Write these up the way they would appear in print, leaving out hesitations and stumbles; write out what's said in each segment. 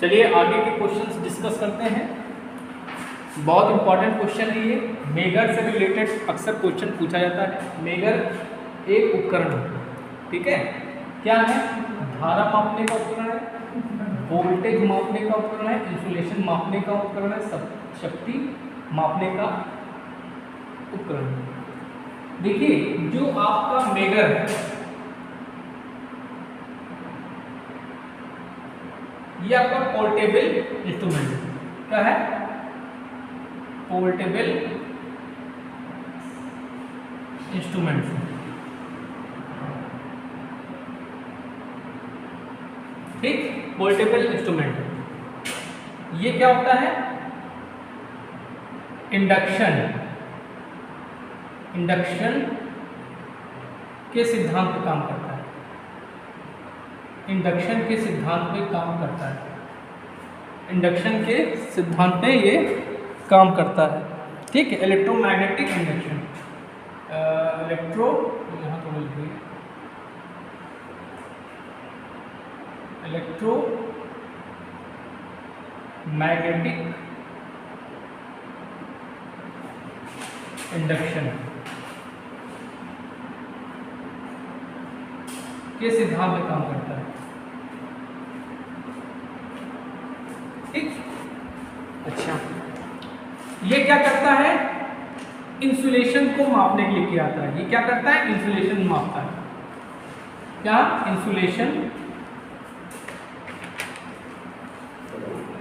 चलिए आगे के क्वेश्चंस डिस्कस करते हैं। बहुत इंपॉर्टेंट क्वेश्चन है ये, मेगर से रिलेटेड अक्सर क्वेश्चन पूछा जाता है। मेगर एक उपकरण है, ठीक है, क्या है? धारा मापने का उपकरण है, वोल्टेज मापने का उपकरण है, इंसुलेशन मापने का उपकरण है, शक्ति मापने का उपकरण है। देखिए जो आपका मेगर है ये आपका पोर्टेबल इंस्ट्रूमेंट है। क्या है? Portable instrument. ठीक, पोर्टेबल इंस्ट्रूमेंट। ये क्या होता है? इंडक्शन के सिद्धांत पे काम करता है। इंडक्शन के सिद्धांत पे काम करता है। इंडक्शन के सिद्धांत पे ये काम करता है। ठीक है, इलेक्ट्रोमैग्नेटिक इंडक्शन, यहाँ थोड़ा लिखिए, इलेक्ट्रोमैग्नेटिक इंडक्शन के सिद्धांत पे काम करता है। ठीक, अच्छा, ये क्या करता है? इंसुलेशन को मापने के लिए किया जाता है। ये क्या करता है? इंसुलेशन मापता है। क्या?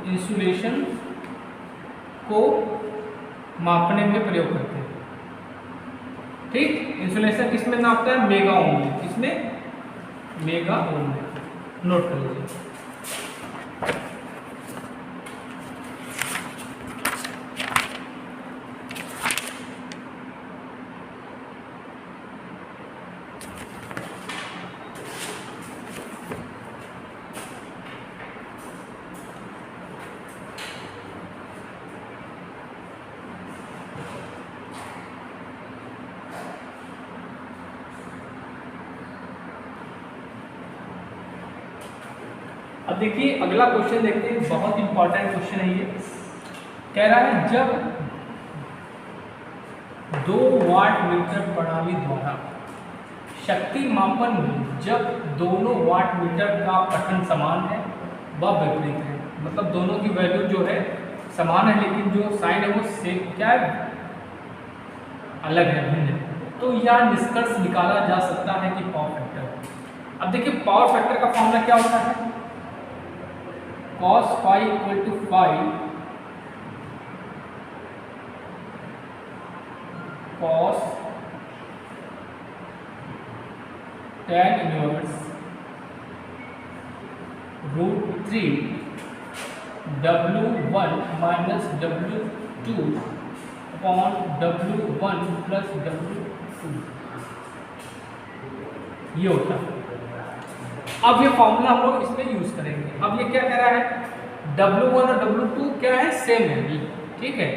इंसुलेशन को मापने में प्रयोग करते हैं। ठीक, इंसुलेशन किसमें नापता है? मेगा ओम में। किसमें? मेगा ओम में। नोट कर लीजिए। अब देखिए अगला क्वेश्चन देखते हैं, बहुत इंपॉर्टेंट क्वेश्चन है ये। कह रहा है जब 2 वाट मीटर प्रणाली द्वारा शक्ति मापन में जब दोनों वाट मीटर का पठन समान है व विपरीत है, मतलब दोनों की वैल्यू जो है समान है लेकिन जो साइन है वो सेम क्या है? अलग है, भिन्न है, तो यह निष्कर्ष निकाला जा सकता है कि पावर फैक्टर। अब देखिए पावर फैक्टर का फॉर्मूला क्या होता है? cos phi equal to phi cos tan inverse √3 W1 minus W2 upon W1 plus W2 ये होता है। अब ये फॉर्मूला हम लोग इसमें यूज करेंगे। अब ये क्या कह रहा है? W1 और W2 क्या है? सेम है। ठीक है,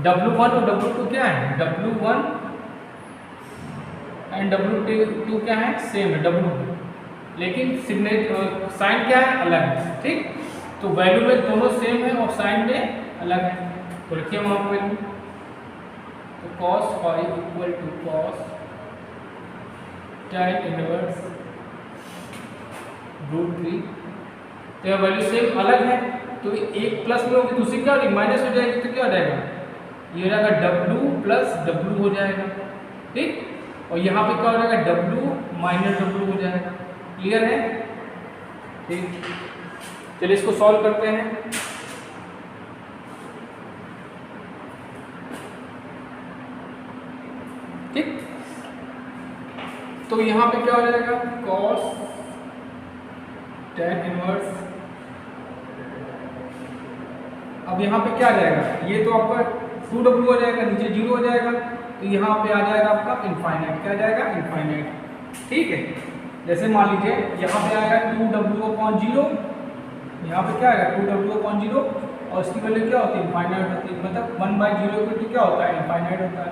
W1 और W2 क्या है? W1 एंड W2 क्या है? सेम है, W, लेकिन साइन क्या है? अलग है। ठीक, तो वैल्यू में दोनों सेम है और साइन में अलग है, तो लिखिए वहां पर वैल्यू। तो cos phi equal to cos tan inverse √3, तो यह वैल्यू सेम अलग है, तो एक प्लस में होगी, दूसरी क्या होगी? माइनस हो जाएगी, तो क्या हो जाएगा? ये हो जाएगा W प्लस W हो जाएगा। ठीक, और यहाँ पे क्या हो जाएगा? W माइनस W हो जाएगा। क्लियर है? ठीक, चलिए इसको सॉल्व करते हैं। ठीक, तो यहाँ पे क्या हो जाएगा? cos tan इनवर्स, अब यहाँ पे क्या आ जाएगा? ये तो आपका 2W हो जाएगा, नीचे 0 हो जाएगा, तो यहाँ पे आ जाएगा आपका इनफाइनाइट। क्या आ जाएगा? इनफाइनाइट। ठीक है, जैसे मान लीजिए यहाँ पे आएगा 2W/0, यहाँ पे क्या आएगा? 2W/0, और इसकी वैल्यू क्या होती है? इनफाइनाइट होती है, मतलब 1/0 की क्या होता है? इनफाइनाइट होता है।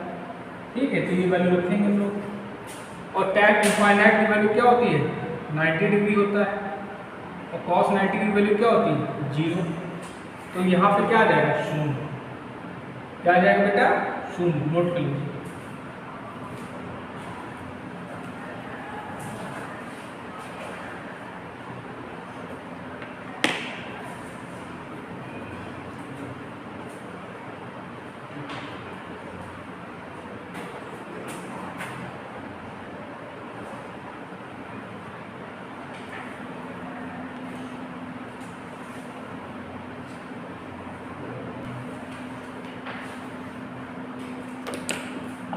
ठीक है, तो ये वैल्यू रखेंगे हम लोग। और tan इनफाइनाइट की वैल्यू क्या होती है? 90 डिग्री होता है। और cos 90 की वैल्यू क्या होती है 0। तो यहाँ पे क्या आ जाएगा 0। क्या आ जाएगा बेटा 0, नोट कर लीजिए।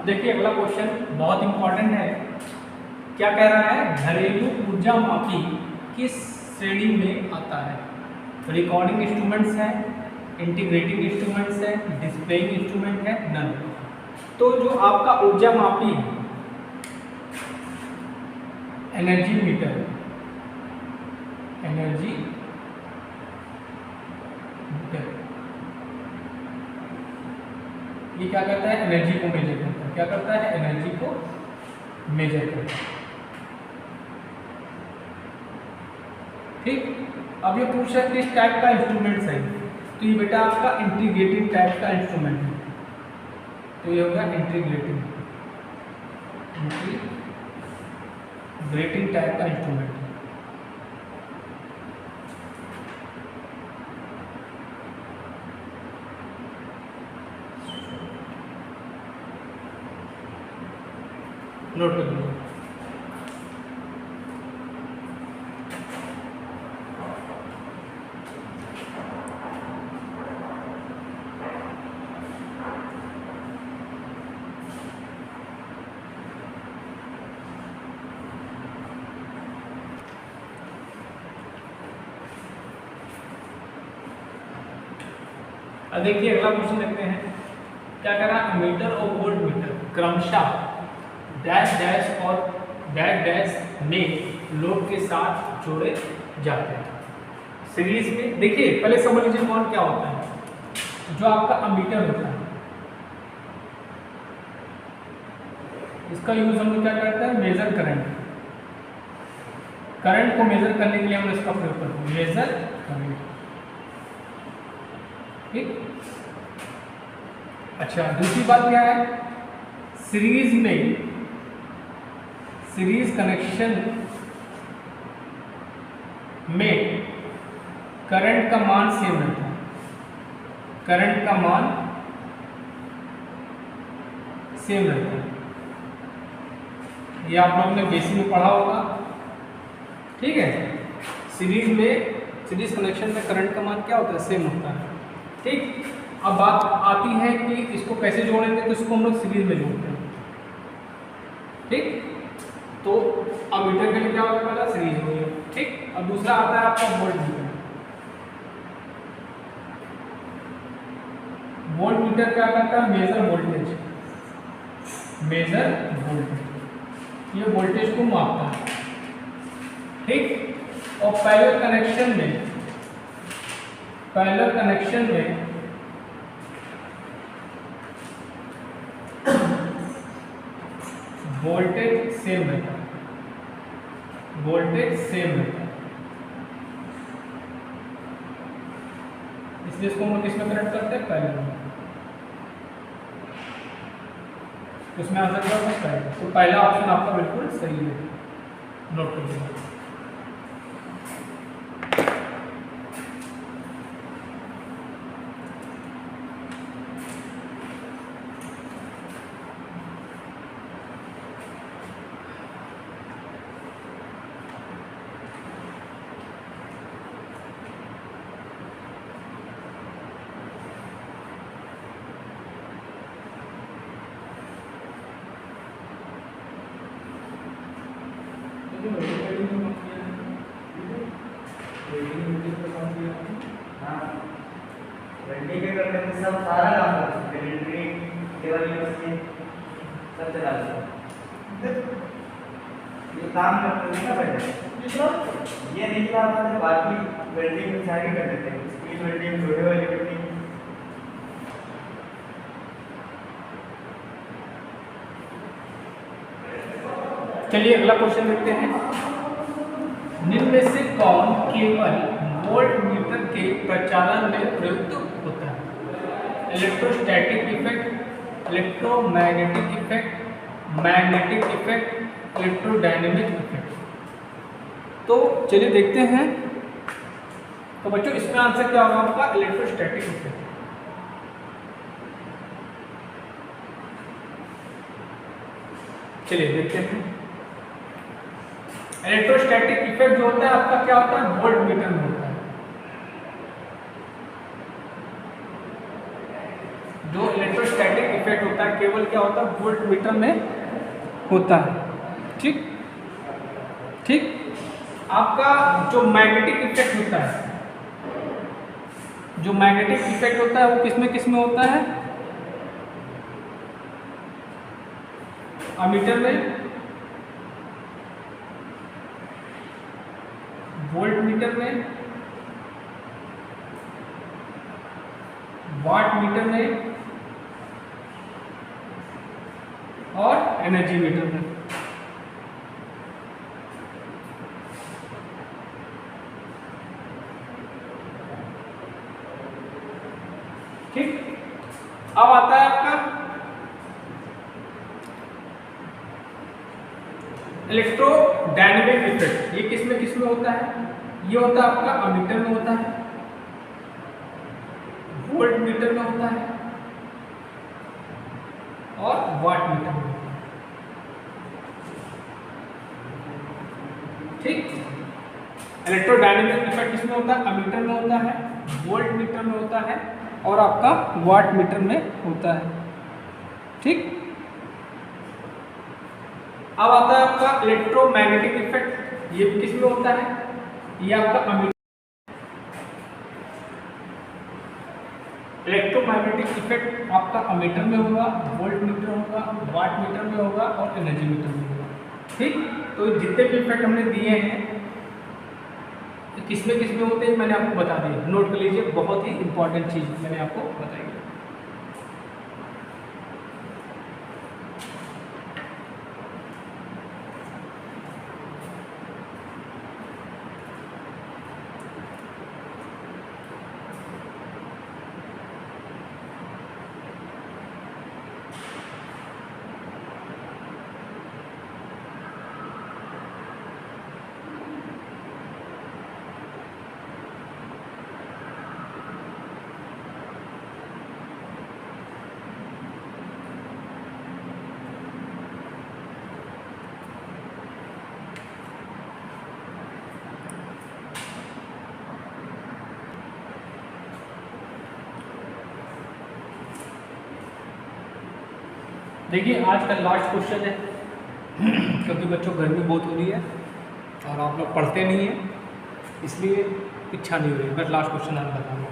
देखिए अगला क्वेश्चन बहुत इंपॉर्टेंट है। क्या कह रहा है, घरेलू ऊर्जा मापी किस श्रेणी में आता है? रिकॉर्डिंग इंस्ट्रूमेंट्स है, इंटीग्रेटिंग इंस्ट्रूमेंट्स है, डिस्प्लेइंग इंस्ट्रूमेंट है, नन। तो जो आपका ऊर्जा मापी है, एनर्जी मीटर, एनर्जी मीटर, ये क्या करता है, एनर्जी को मेजर करता है। क्या करता है, एनर्जी को मेजर करता है। ठीक, अब ये पूछ रहा है किस टाइप का इंस्ट्रूमेंट है, तो ये बेटा आपका इंटीग्रेटिंग टाइप का इंस्ट्रूमेंट है। तो ये होगा इंटीग्रेटिंग टाइप का इंस्ट्रूमेंट। नोट कर लीजिए। अब देखिए अगला क्वेश्चन देखते हैं। क्या कह रहा है, मीटर और वोल्ट मीटर क्रमशः डैश डैश और डैश डैश में लोड के साथ जोड़े जाते हैं सीरीज में। देखिए पहले समझ लीजिए कौन क्या होता है। जो आपका अमीटर होता है, इसका यूज हम लोग क्या करते हैं, मेजर करंट। करंट को मेजर करने के लिए हम इसका प्रयोग करते हैं, मेजर करंट। ठीक, अच्छा दूसरी बात क्या है, सीरीज में, सीरीज कनेक्शन में करंट का मान सेम रहता है। करंट का मान सेम रहता है। ये आप लोगों ने बेसिक में पढ़ा होगा। ठीक है, सीरीज में, सीरीज कनेक्शन में करंट का मान क्या होता है, सेम होता है। ठीक, अब बात आती है कि इसको कैसे जोड़ेंगे, तो इसको हम लोग सीरीज में जोड़ते हैं। ठीक, तो अमीटर के लिए क्या होगा, पहला सीरीज हो गया। ठीक, अब दूसरा आता है आपका वोल्ट मीटर। वोल्ट मीटर क्या करता है, मेजर वोल्टेज, मेजर वोल्टेज, ये वोल्टेज को मापता है। ठीक, और पैरेलल कनेक्शन में, पैरेलल कनेक्शन में वोल्टेज सेम रहता है, वोल्टेज सेम रहता है। इसलिए इसको हम किसमें कनेक्ट करते हैं, पैरेलल में। उसमें आंसर क्या होगा, तो पहला ऑप्शन आपका बिल्कुल सही है, नोट कर लीजिए। सब सारा काम कर सकते हैं, केवल सब चला सकते, ये काम करते हैं ना पहले। ये निकला हमारे बाकी वेल्डिंग में सारी कर देते हैं, स्पीड वेल्डिंग, लोहे वाली वेल्डिंग। चलिए अगला क्वेश्चन देखते हैं। निम्न में से कौन केवल वोल्ट मीटर के प्रचालन में प्रयुक्त होता है? Electrostatic effect, electromagnetic effect, magnetic effect, electrodynamic effect. तो चलिए देखते हैं। तो बच्चों इसमें आंसर क्या होगा आपका? Electrostatic effect. चलिए देखते हैं। इलेक्ट्रोस्टैटिक इफेक्ट जो होता है आपका क्या होता है? वोल्ट मीटर में होता है। जो इलेक्ट्रोस्टैटिक इफेक्ट होता है केवल क्या होता है? वोल्ट मीटर में होता है। ठीक ठीक। आपका जो मैग्नेटिक इफेक्ट होता है, जो मैग्नेटिक इफेक्ट होता है वो किस में होता है? अमीटर में, वोल्ट मीटर में, वाट मीटर में और एनर्जी मीटर में। ठीक। अब आता है आपका इलेक्ट्रोडायनेमिक इफेक्ट। ये किस में होता है? ये होता है आपका अमीटर में होता है, वोल्ट मीटर में होता है और वाट मीटर में होता है। ठीक। इलेक्ट्रोडायनेमिक इफेक्ट किसमें होता है? अमीटर में होता है, वोल्ट मीटर में होता है और आपका वाट मीटर में होता है। ठीक। अब आता है आपका इलेक्ट्रोमैग्नेटिक इफेक्ट। ये किस में होता है? ये आपका अमीटर। इलेक्ट्रोमैग्नेटिक इफेक्ट आपका अमीटर में होगा, वोल्ट मीटर होगा, वाट मीटर में होगा और एनर्जी मीटर में होगा। ठीक। तो जितने भी इफेक्ट हमने दिए हैं किसमें होते हैं मैंने आपको बता दिया। नोट कर लीजिए, बहुत ही इंपॉर्टेंट चीज मैंने आपको बताई। देखिए आज का लास्ट क्वेश्चन है क्योंकि बच्चों गर्मी बहुत हो रही है और आप लोग पढ़ते नहीं हैं, इसलिए इच्छा नहीं हो रही। बस लास्ट क्वेश्चन आप बताऊंगा।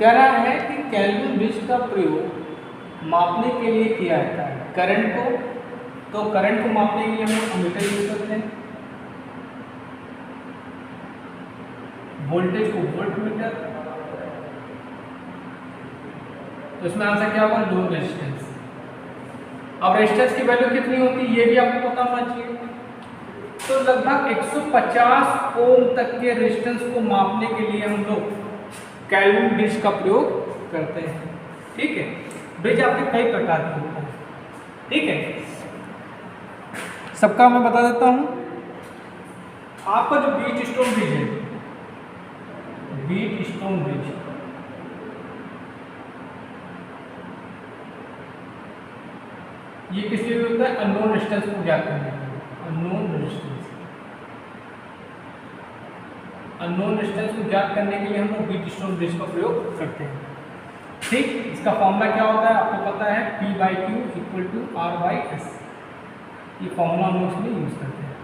कह रहा है कि केल्विन ब्रिज का प्रयोग मापने के लिए किया जाता है करंट को। तो करंट को मापने के लिए हम अमीटर यूज करते हैं, वोल्टेज को वोल्ट मीटर। तो इसमें आंसर क्या होगा? Low resistance. अब रेजिस्टेंस की वैल्यू कितनी होती है ये भी आपको पता होना चाहिए। तो लगभग 150 ओम तक के रेजिस्टेंस को मापने के लिए हम लोग केल्विन ब्रिज का प्रयोग करते हैं। ठीक है। ब्रिज आपके कई प्रकार के होते हैं। ठीक है। सबका मैं बता देता हूं। आपका जो बीट स्टोन ब्रिज है, बीट स्टोन ब्रिज, ये किस लिए होता है? अननोन रेजिस्टेंस को ज्ञात करने के लिए। अननोन रेजिस्टेंस, अननोन रेजिस्टेंस को ज्ञात करने के लिए हम लोग बीट स्टोन ब्रिज का प्रयोग करते हैं। ठीक। इसका फॉर्मूला क्या होता है आपको पता है? P/Q = R/S। ये फॉर्मूला हम उसमें यूज करते हैं।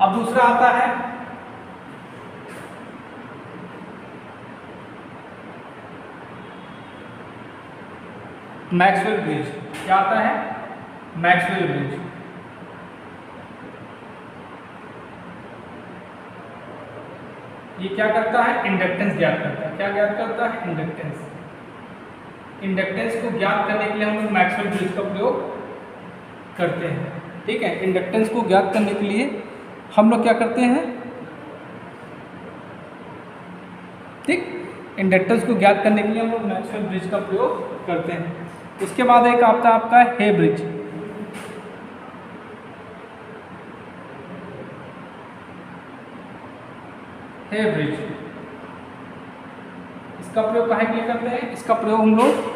अब दूसरा आता है मैक्सवेल ब्रिज। क्या आता है? Maxwell bridge. ये क्या करता है? इंडक्टेंस ज्ञात करता है। क्या ज्ञात करता है? इंडक्टेंस। इंडक्टेंस को ज्ञात करने के लिए हम लोग मैक्सवेल ब्रिज का प्रयोग करते हैं। ठीक है। इंडक्टेंस को ज्ञात करने के लिए हम लोग क्या करते हैं, ठीक, इंडक्टेंस को ज्ञात करने के लिए हम लोग मैक्सवेल ब्रिज का प्रयोग करते हैं। उसके बाद एक आपका हे ब्रिज। हे ब्रिज, इसका प्रयोग काहे के लिए करते हैं? इसका प्रयोग हम लोग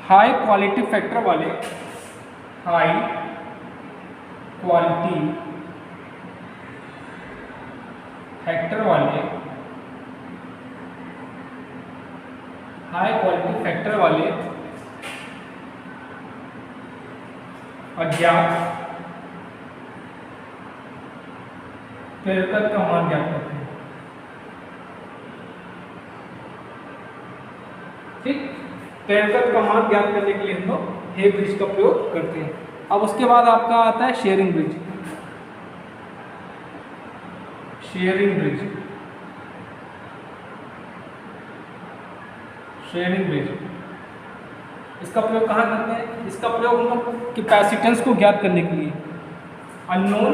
हाई क्वालिटी फैक्टर वाले हाई क्वालिटी फैक्टर वाले अज्ञात प्रेरकत्व का मान ज्ञात करते हैं, ठीक। प्रेरकत्व का मान ज्ञात करने के लिए हम लोग हे ब्रिज का प्रयोग करते हैं। अब उसके बाद आपका आता है शेयरिंग ब्रिज। शेयरिंग ब्रिज, इसका प्रयोग कहाँ करते हैं? इसका प्रयोग हम लोग कैपेसिटेंस को ज्ञात करने के लिए, अननोन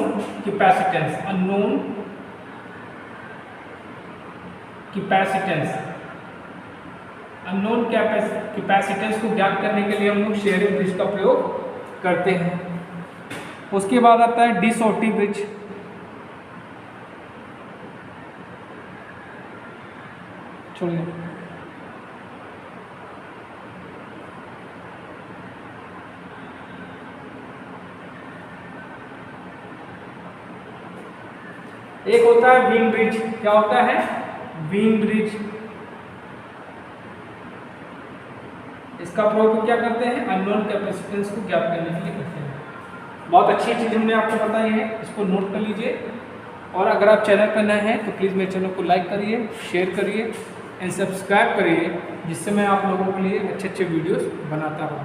कैपेसिटेंस को ज्ञात करने के लिए हम लोग शेयरिंग ब्रिज का प्रयोग करते हैं। उसके बाद आता है डिसऑर्टी ब्रिज। छोड़िए, एक होता है वीन ब्रिज। क्या होता है? Wien bridge. इसका प्रयोग क्या करते हैं? अननोन कैपेसिटेंस को ज्ञात करने के लिए करते हैं। बहुत अच्छी चीज़ हमने आपको बताई है, इसको नोट कर लीजिए। और अगर आप चैनल पर नए हैं तो प्लीज़ मेरे चैनल को लाइक करिए, शेयर करिए एंड सब्सक्राइब करिए, जिससे मैं आप लोगों के लिए अच्छे अच्छे वीडियोस बनाता रहूँ।